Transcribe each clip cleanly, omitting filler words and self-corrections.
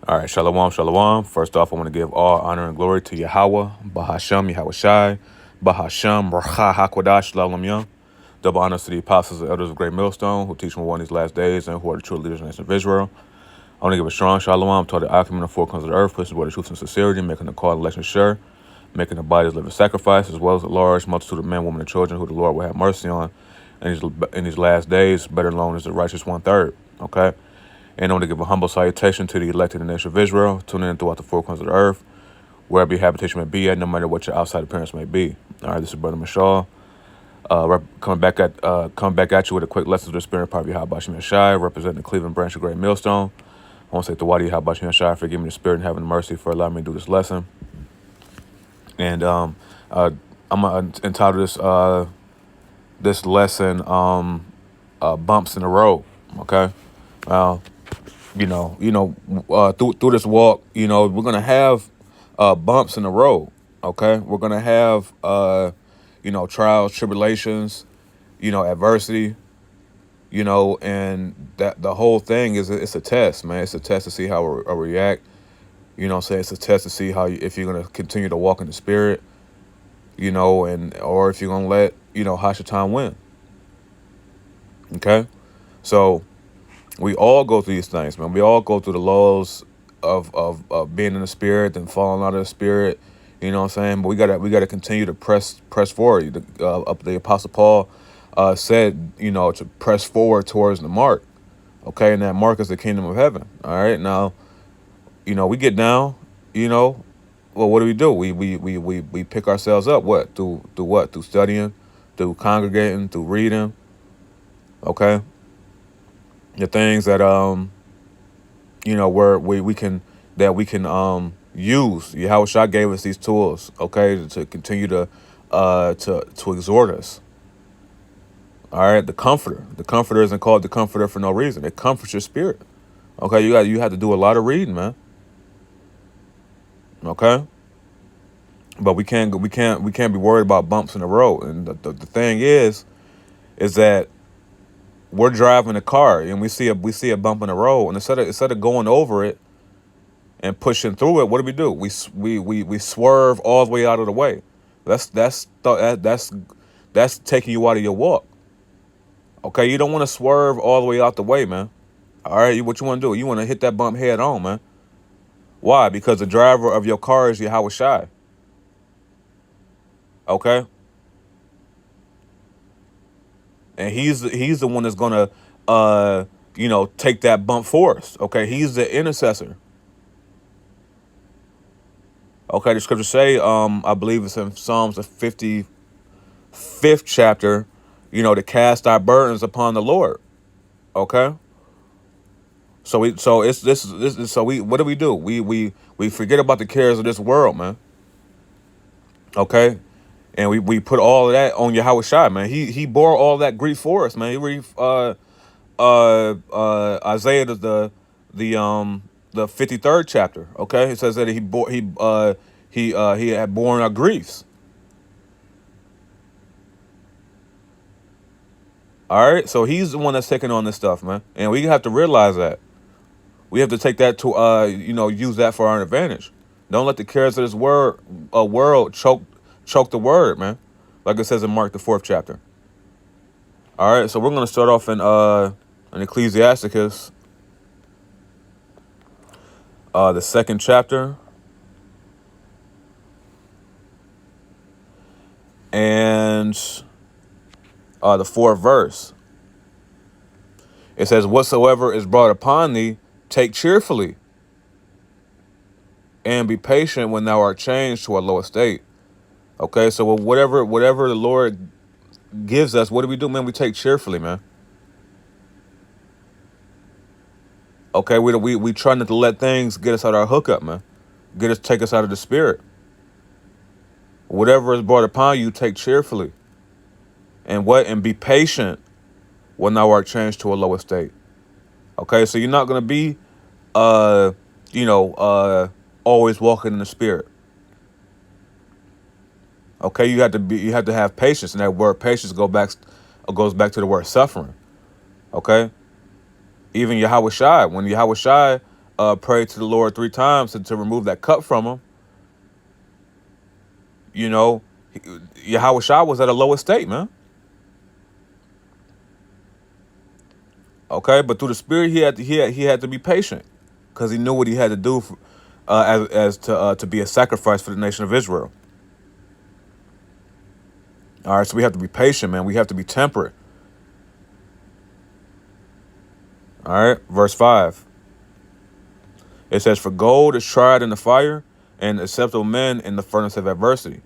All right, shalom, shalom. First off, I want to give all honor and glory to Yahweh, Bahasham, Yahweh Shai, Bahasham, Racha HaKodash, Shalom Yom. Double honors to the apostles and elders of Great Millstone who teach and warn these last days and who are the true leaders of the nation of Israel. I want to give a strong shalom to the occupant of the four corners of the earth, pushing toward the truth and sincerity, making the call and election sure, making the bodies living sacrifice, as well as a large multitude of men, women, and children who the Lord will have mercy on in these last days, better known as the righteous one-third. Okay? And I want to give a humble salutation to the elected in the nation of Israel, tuning in throughout the four corners of the earth, wherever your habitation may be at, no matter what your outside appearance may be. All right, this is Brother Mashal, coming back at you with a quick lesson of the spirit part of Yahweh Shem Shai, representing the Cleveland branch of Great Millstone. I want to say to Wadi Yahweh Shem Shai for giving me the spirit and having mercy for allowing me to do this lesson. And I'm gonna entitle this lesson "Bumps in the Road." Okay. Through this walk, we're gonna have bumps in the road. Okay, we're gonna have trials, tribulations, adversity, and that the whole thing is it's a test, man. It's a test to see how we react. It's a test to see if you're gonna continue to walk in the spirit, or if you're gonna let Hashatan win. Okay, so. We all go through these things, man. We all go through the lows of being in the spirit and falling out of the spirit. You know what I'm saying? But we gotta continue to press forward. The Apostle Paul said, to press forward towards the mark. Okay, and that mark is the kingdom of heaven. All right, now, we get down. Well, what do? We pick ourselves up. What through what? Through studying, through congregating, through reading. Okay. The things that where we can use. Yahweh Shai gave us these tools, okay, to continue to exhort us. All right, the comforter isn't called the comforter for no reason. It comforts your spirit. Okay, you have to do a lot of reading, man. Okay, but we can't be worried about bumps in the road. And the thing is that we're driving a car and we see a bump in the road, and instead of going over it and pushing through it, what do? We swerve all the way out of the way. That's taking you out of your walk. Okay, you don't want to swerve all the way out the way, man. All right, what you want to do? You want to hit that bump head on, man. Why? Because the driver of your car is Yahweh Shai. Okay. And he's the one that's gonna take that bump for us. Okay, he's the intercessor. Okay, the scriptures say, I believe it's in Psalms the 55th chapter, to cast our burdens upon the Lord. Okay. So what do? We forget about the cares of this world, man. Okay. And we put all of that on Yahweh Shai, man. He bore all that grief for us, man. He read Isaiah the 53rd chapter. Okay, it says that he had borne our griefs. All right, so he's the one that's taking on this stuff, man, and we have to realize that. We have to take that to use that for our advantage. Don't let the cares of this world choke the word, man. Like it says in Mark the 4th chapter. All right, so we're gonna start off in Ecclesiasticus, the 2nd chapter, and the 4th verse. It says, "Whatsoever is brought upon thee, take cheerfully, and be patient when thou art changed to a low estate." Okay, so whatever the Lord gives us, what do, man? We take cheerfully, man. Okay, we try not to let things get us out of our hookup, man. Take us out of the spirit. Whatever is brought upon you, take cheerfully. And be patient when thou art changed to a low estate. Okay, so you're not gonna be always walking in the spirit. Okay, you have to have patience, and that word patience goes back to the word suffering. Okay, even Yahweh Shai, when Yahweh Shai prayed to the Lord 3 times to remove that cup from him, you know, Yahweh Shai was at a lower state, man. Okay, but through the Spirit, he had to be patient because he knew what he had to do for, as to be a sacrifice for the nation of Israel. All right, so we have to be patient, man. We have to be temperate. All right, verse 5. It says, "For gold is tried in the fire, and acceptable men in the furnace of adversity."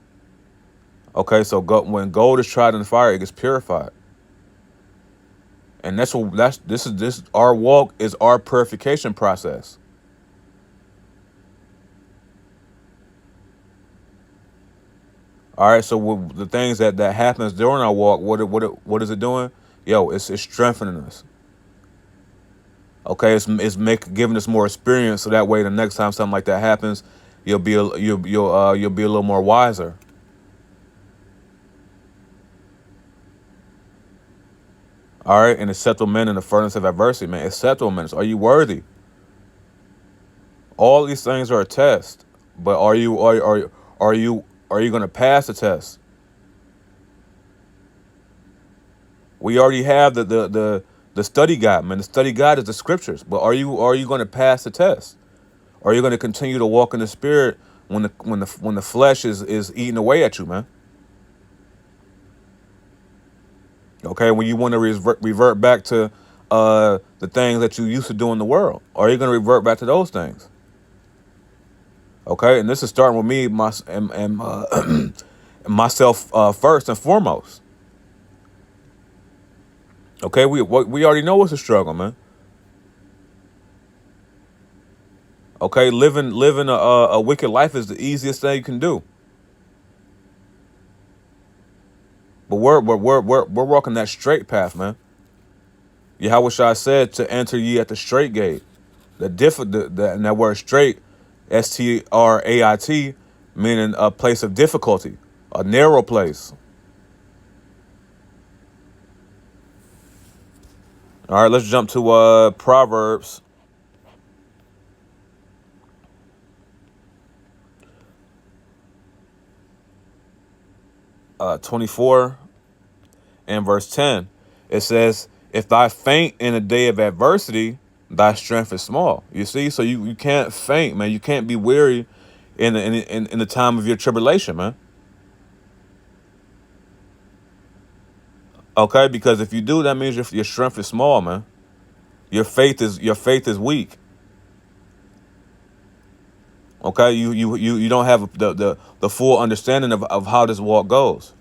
Okay, so when gold is tried in the fire, it gets purified, and this our walk is our purification process. All right, so the things that happens during our walk, what is it doing? Yo, it's strengthening us. Okay, it's giving us more experience, so that way the next time something like that happens, you'll be you'll be a little more wiser. All right, and acceptable men in the furnace of adversity, man. Acceptable men. Are you worthy? All these things are a test, but are you going to pass the test? We already have the study guide, man. The study guide is the scriptures, but are you going to pass the test? Are you going to continue to walk in the Spirit when the flesh is eating away at you, man? Okay, when you want to revert back to the things that you used to do in the world, are you going to revert back to those things? Okay, and this is starting with me, myself first and foremost. Okay, we already know it's a struggle, man. Okay, living a wicked life is the easiest thing you can do. But we're walking that straight path, man. Yahweh Shai said to enter ye at the straight gate. And that word straight, STRAIT, meaning a place of difficulty, a narrow place. All right, let's jump to Proverbs 24 and verse 10. It says, "If thy faint in a day of adversity, thy strength is small." You see, so you can't faint, man. You can't be weary in the time of your tribulation, man. Okay, because if you do, that means your strength is small, man. Your faith is weak. Okay, you don't have the full understanding of how this walk goes.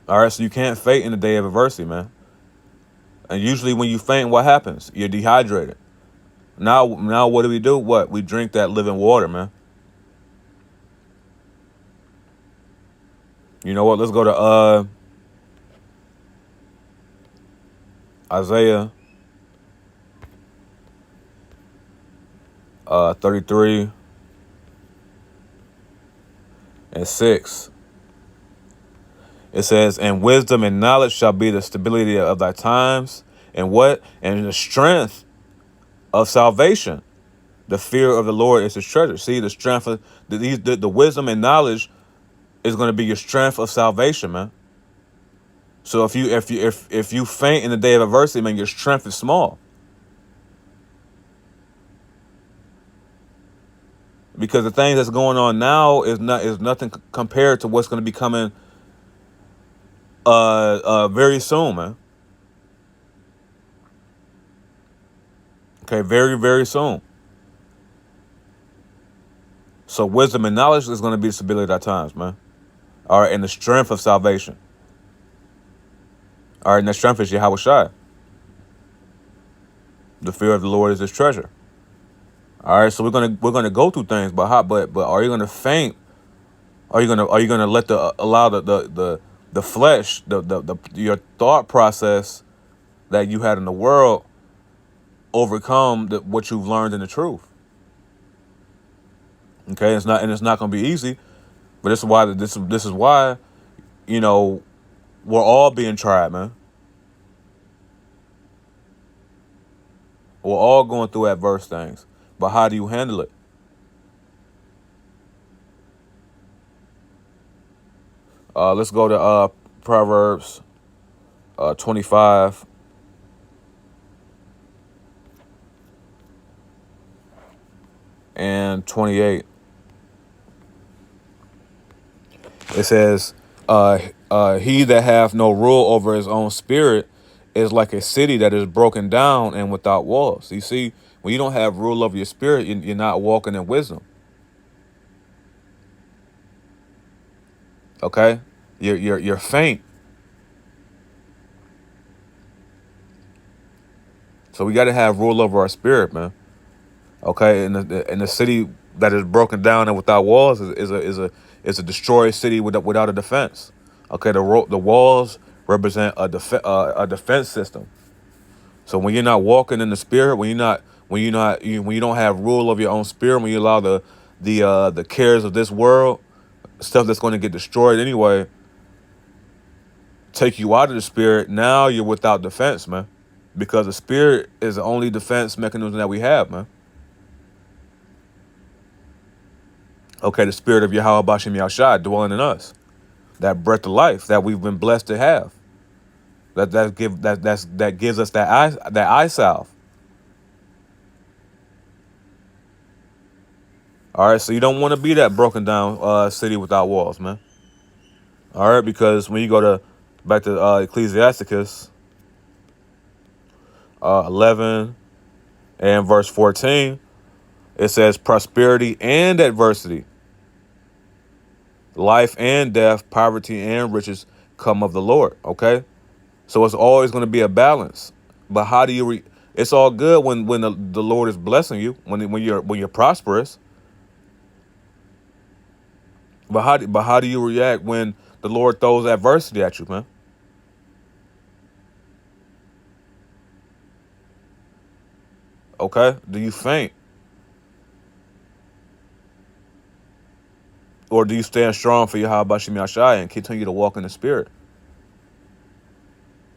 All right, so you can't faint in the day of adversity, man. And usually when you faint, what happens? You're dehydrated. Now what do? What? We drink that living water, man. You know what? Let's go to Isaiah 33 and 6. It says, "And wisdom and knowledge shall be the stability of thy times, and what? And the strength of salvation. The fear of the Lord is his treasure." See, the strength of the wisdom and knowledge is going to be your strength of salvation, man. So if you faint in the day of adversity, man, your strength is small. Because the thing that's going on now is nothing compared to what's going to be coming very soon, man. Okay, very, very soon. So wisdom and knowledge is going to be the stability at times, man. All right, and the strength of salvation. All right, and that strength is Yahweh Shai. The fear of the Lord is his treasure. All right, so we're gonna go through things, but are you gonna faint? Are you gonna let allow the flesh, your thought process that you had in the world overcome what you've learned in the truth? Okay, it's not gonna be easy, but this is why, you know, we're all being tried, man. We're all going through adverse things, but how do you handle it? Let's go to Proverbs 25 and 28. It says, he that hath no rule over his own spirit is like a city that is broken down and without walls. You see, when you don't have rule over your spirit, you're not walking in wisdom. Okay, you're faint. So we got to have rule over our spirit, man. Okay, and the city that is broken down and without walls is a destroyed city without a defense. Okay, the walls represent a defense system. So when you're not walking in the spirit, when you don't have rule of your own spirit, when you allow the cares of this world, stuff that's going to get destroyed anyway, take you out of the spirit, now you're without defense, man. Because the spirit is the only defense mechanism that we have, man. Okay, the spirit of Yahweh Bashem Yahushua dwelling in us. That breath of life that we've been blessed to have. That gives us that eye salve. All right, so you don't want to be that broken down city without walls, man. All right, because when you go back to Ecclesiasticus 11 and verse 14, it says prosperity and adversity, life and death, poverty and riches come of the Lord. Okay, so it's always going to be a balance. But how do you? It's all good when the Lord is blessing you, when you're prosperous. But how do you react when the Lord throws adversity at you, man? Okay, do you faint, or do you stand strong for Yahweh Bashem Yashai and continue to walk in the Spirit?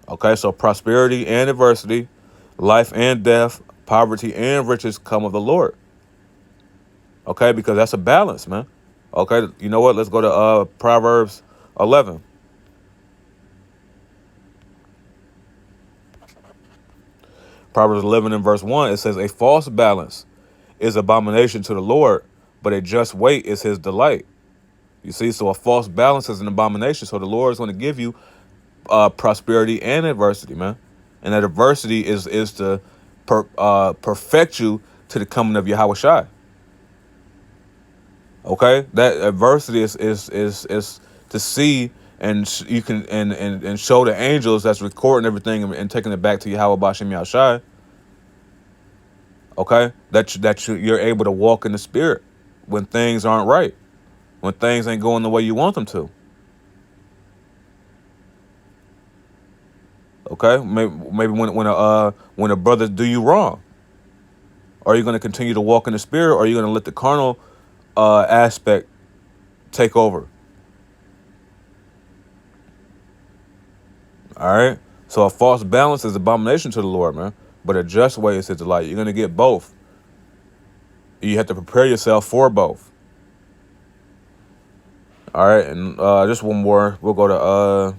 Okay, so prosperity and adversity, life and death, poverty and riches come of the Lord. Okay, because that's a balance, man. Okay, you know what? Let's go to Proverbs 11. Proverbs 11 and verse 1, it says, a false balance is abomination to the Lord, but a just weight is his delight. You see, so a false balance is an abomination. So the Lord is going to give you prosperity and adversity, man. And that adversity is to perfect you to the coming of Yahweh Shai. Okay, that adversity is to see, and you can and show the angels that's recording everything and taking it back to Yahweh Bashem Yahushai. Okay, you're able to walk in the Spirit when things aren't right, when things ain't going the way you want them to. Okay, maybe when a brother do you wrong, are you going to continue to walk in the Spirit, or are you going to let the carnal aspect take over? All right. So a false balance is abomination to the Lord, man. But a just way is his delight. You're going to get both. You have to prepare yourself for both. All right. And just one more. We'll go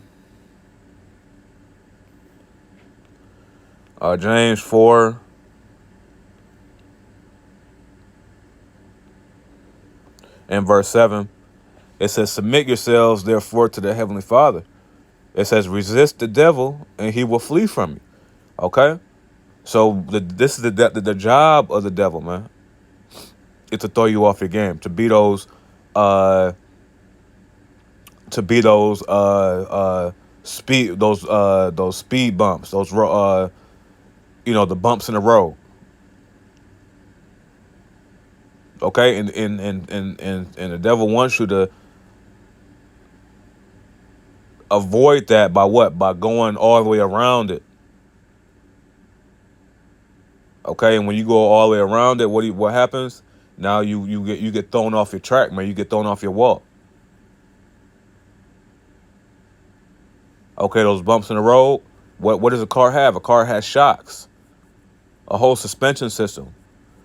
to James 4. And verse 7. It says, submit yourselves, therefore, to the Heavenly Father. It says, resist the devil, and he will flee from you. Okay? So this is the job of the devil, man. It's to throw you off your game, to be those speed bumps, the bumps in the road. Okay, and the devil wants you to avoid that by what? By going all the way around it. Okay, and when you go all the way around it, what happens? Now you get thrown off your track, man. You get thrown off your walk. Okay, those bumps in the road. What does a car have? A car has shocks. a whole suspension system.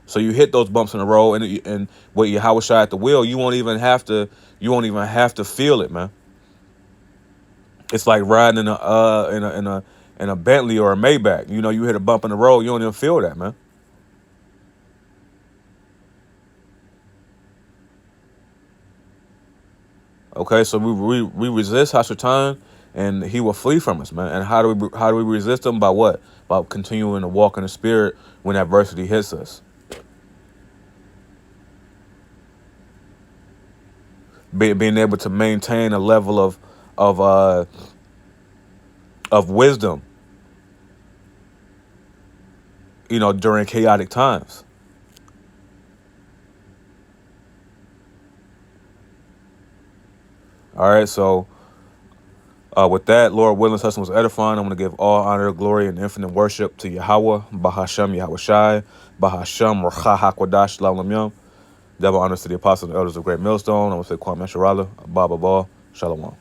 So you hit those bumps in the road, and with your Yahweh Shai at the wheel, you won't even have to feel it, man. It's like riding in a Bentley or a Maybach. You hit a bump in the road, you don't even feel that, man. Okay, so we resist Hashatan, and he will flee from us, man. And how do we resist him? By what? By continuing to walk in the Spirit when adversity hits us. Being able to maintain a level of wisdom, during chaotic times. All right, so with that, Lord willing, this lesson was edifying. I'm going to give all honor, glory, and infinite worship to Yahweh, Bahashem, Yahweh Shai, Bahashem, Racha HaKodash, Shalom Yom. Double honors to the apostles and elders of Great Millstone. I'm going to say Kwame Sharala, Abba Shalom.